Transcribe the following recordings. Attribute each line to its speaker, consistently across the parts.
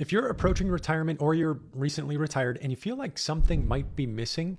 Speaker 1: If you're approaching retirement or you're recently retired and you feel like something might be missing,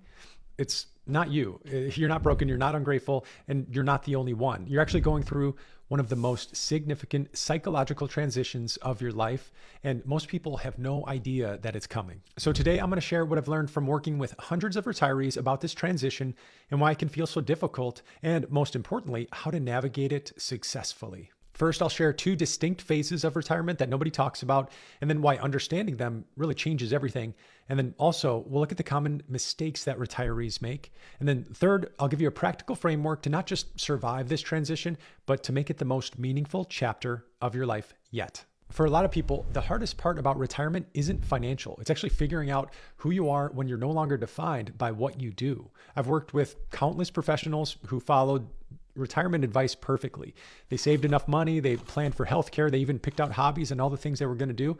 Speaker 1: it's not you. You're not broken, you're not ungrateful, and you're not the only one. You're actually going through one of the most significant psychological transitions of your life, and most people have no idea that it's coming. So today I'm going to share what I've learned from working with hundreds of retirees about this transition and why it can feel so difficult, and most importantly, how to navigate it successfully. First, I'll share two distinct phases of retirement that nobody talks about, and then why understanding them really changes everything. And then also, we'll look at the common mistakes that retirees make. And then third, I'll give you a practical framework to not just survive this transition, but to make it the most meaningful chapter of your life yet. For a lot of people, the hardest part about retirement isn't financial. It's actually figuring out who you are when you're no longer defined by what you do. I've worked with countless professionals who followed retirement advice perfectly. They saved enough money, they planned for healthcare, they even picked out hobbies and all the things they were going to do.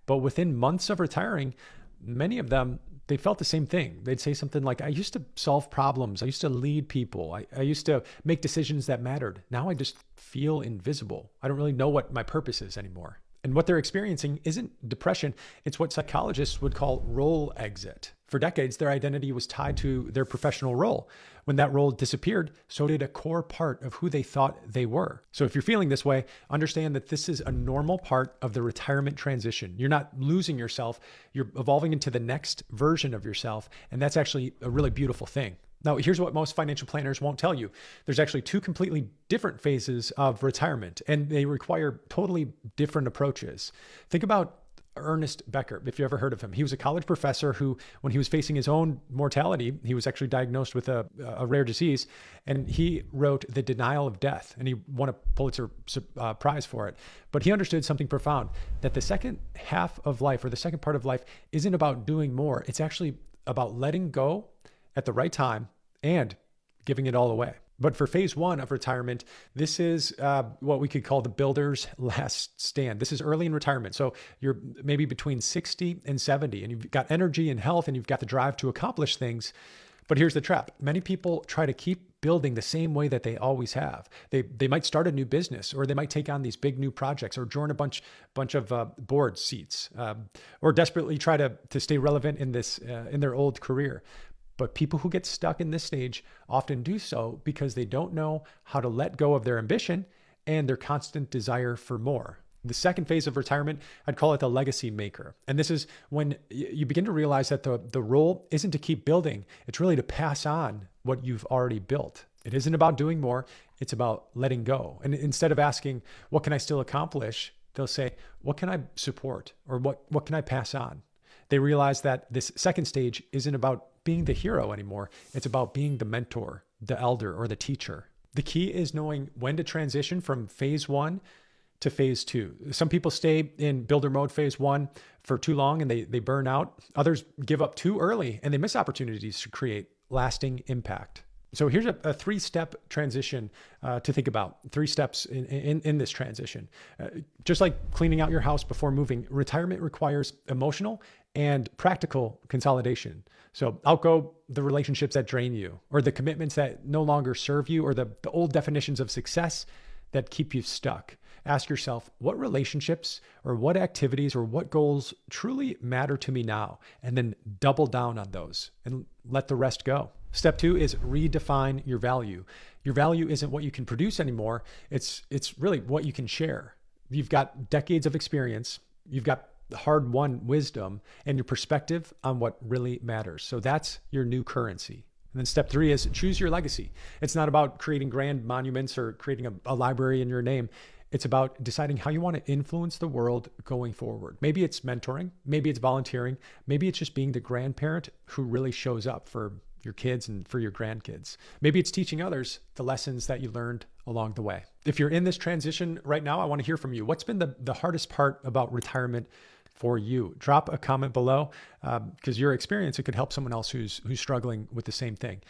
Speaker 1: But within months of retiring, many of them, they felt the same thing. They'd say something like, I used to solve problems. I used to lead people. I used to make decisions that mattered. Now I just feel invisible. I don't really know what my purpose is anymore. And what they're experiencing isn't depression. It's what psychologists would call role exit. For decades, their identity was tied to their professional role. When that role disappeared, so did a core part of who they thought they were. So if you're feeling this way, understand that this is a normal part of the retirement transition. You're not losing yourself. You're evolving into the next version of yourself. And that's actually a really beautiful thing. Now, here's what most financial planners won't tell you. There's actually two completely different phases of retirement, and they require totally different approaches. Think about Ernest Becker, if you ever heard of him. He was a college professor who, when he was facing his own mortality, he was actually diagnosed with a rare disease, and he wrote The Denial of Death, and he won a Pulitzer Prize for it. But he understood something profound, that the second half of life, or the second part of life, isn't about doing more. It's actually about letting go at the right time and giving it all away. But for phase one of retirement, this is what we could call the builder's last stand. This is early in retirement. So you're maybe between 60 and 70, and you've got energy and health, and you've got the drive to accomplish things. But here's the trap. Many people try to keep building the same way that they always have. They might start a new business, or they might take on these big new projects, or join a bunch of board seats, or desperately try to stay relevant in their old career. But people who get stuck in this stage often do so because they don't know how to let go of their ambition and their constant desire for more. The second phase of retirement, I'd call it the legacy maker. And this is when you begin to realize that the role isn't to keep building. It's really to pass on what you've already built. It isn't about doing more. It's about letting go. And instead of asking, what can I still accomplish? They'll say, what can I support? Or what can I pass on? They realize that this second stage isn't about being the hero anymore. It's about being the mentor, the elder, or the teacher. The key is knowing when to transition from phase one to phase two. Some people stay in builder mode phase one for too long and they burn out. Others give up too early and they miss opportunities to create lasting impact. So here's a three-step transition to think about. Three steps in this transition. Just like cleaning out your house before moving, retirement requires emotional and practical consolidation. So outgo the relationships that drain you, or the commitments that no longer serve you, or the old definitions of success that keep you stuck. Ask yourself, what relationships or what activities or what goals truly matter to me now? And then double down on those and let the rest go. Step two is redefine your value. Your value isn't what you can produce anymore. It's really what you can share. You've got decades of experience. You've got hard-won wisdom and your perspective on what really matters. So that's your new currency. And then step three is choose your legacy. It's not about creating grand monuments or creating a library in your name. It's about deciding how you want to influence the world going forward. Maybe it's mentoring, maybe it's volunteering, maybe it's just being the grandparent who really shows up for your kids and for your grandkids. Maybe it's teaching others the lessons that you learned along the way. If you're in this transition right now, I want to hear from you. What's been the hardest part about retirement for you? Drop a comment below because your experience, it could help someone else who's struggling with the same thing.